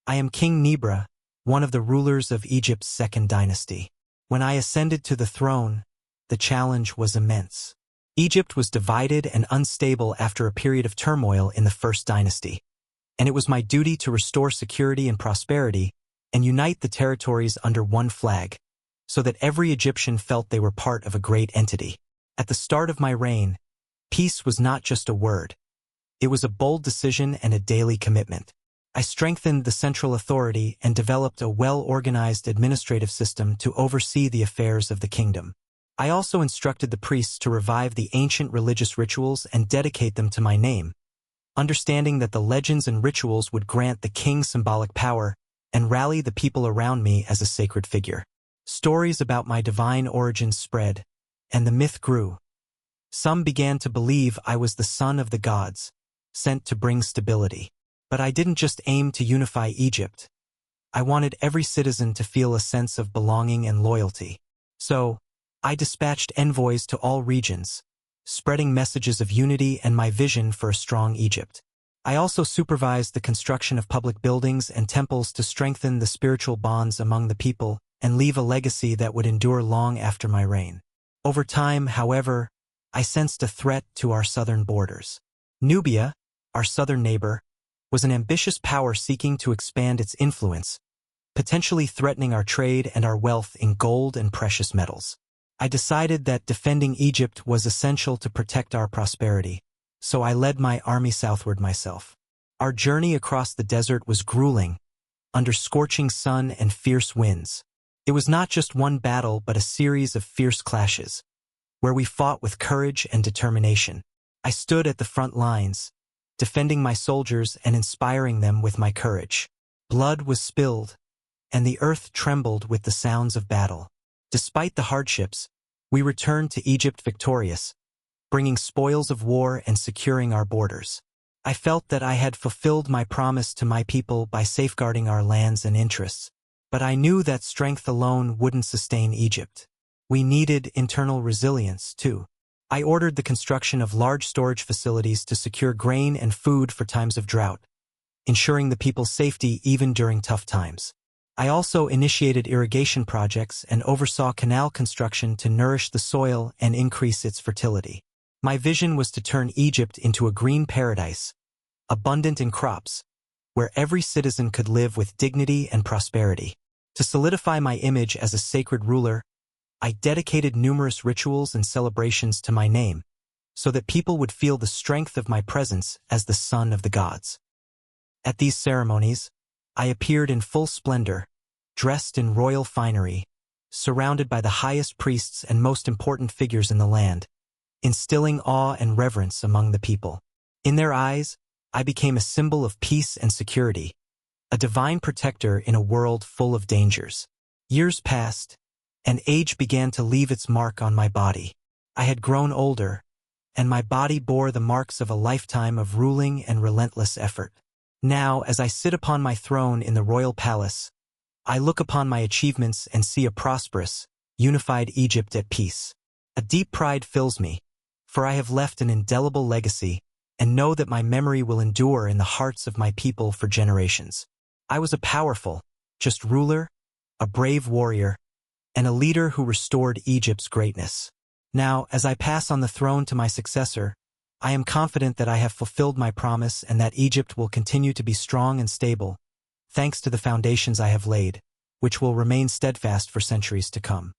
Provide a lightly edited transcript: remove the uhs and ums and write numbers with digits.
I am King Nebra, one of the rulers of Egypt's second dynasty. When I ascended to the throne, the challenge was immense. Egypt was divided and unstable after a period of turmoil in the first dynasty, and it was my duty to restore security and prosperity and unite the territories under one flag, so that every Egyptian felt they were part of a great entity. At the start of my reign, peace was not just a word. It was a bold decision and a daily commitment. I strengthened the central authority and developed a well-organized administrative system to oversee the affairs of the kingdom. I also instructed the priests to revive the ancient religious rituals and dedicate them to my name, understanding that the legends and rituals would grant the king symbolic power and rally the people around me as a sacred figure. Stories about my divine origins spread, and the myth grew. Some began to believe I was the son of the gods, sent to bring stability. But I didn't just aim to unify Egypt. I wanted every citizen to feel a sense of belonging and loyalty. So, I dispatched envoys to all regions, spreading messages of unity and my vision for a strong Egypt. I also supervised the construction of public buildings and temples to strengthen the spiritual bonds among the people and leave a legacy that would endure long after my reign. Over time, however, I sensed a threat to our southern borders. Nubia, our southern neighbor, was an ambitious power seeking to expand its influence, potentially threatening our trade and our wealth in gold and precious metals. I decided that defending Egypt was essential to protect our prosperity, so I led my army southward myself. Our journey across the desert was grueling, under scorching sun and fierce winds. It was not just one battle but a series of fierce clashes, where we fought with courage and determination. I stood at the front lines, defending my soldiers and inspiring them with my courage. Blood was spilled, and the earth trembled with the sounds of battle. Despite the hardships, we returned to Egypt victorious, bringing spoils of war and securing our borders. I felt that I had fulfilled my promise to my people by safeguarding our lands and interests, but I knew that strength alone wouldn't sustain Egypt. We needed internal resilience, too. I ordered the construction of large storage facilities to secure grain and food for times of drought, ensuring the people's safety even during tough times. I also initiated irrigation projects and oversaw canal construction to nourish the soil and increase its fertility. My vision was to turn Egypt into a green paradise, abundant in crops, where every citizen could live with dignity and prosperity. To solidify my image as a sacred ruler, I dedicated numerous rituals and celebrations to my name, so that people would feel the strength of my presence as the son of the gods. At these ceremonies, I appeared in full splendor, dressed in royal finery, surrounded by the highest priests and most important figures in the land, instilling awe and reverence among the people. In their eyes, I became a symbol of peace and security, a divine protector in a world full of dangers. Years passed, and age began to leave its mark on my body. I had grown older, and my body bore the marks of a lifetime of ruling and relentless effort. Now, as I sit upon my throne in the royal palace, I look upon my achievements and see a prosperous, unified Egypt at peace. A deep pride fills me, for I have left an indelible legacy and know that my memory will endure in the hearts of my people for generations. I was a powerful, just ruler, a brave warrior, and a leader who restored Egypt's greatness. Now, as I pass on the throne to my successor, I am confident that I have fulfilled my promise and that Egypt will continue to be strong and stable, thanks to the foundations I have laid, which will remain steadfast for centuries to come.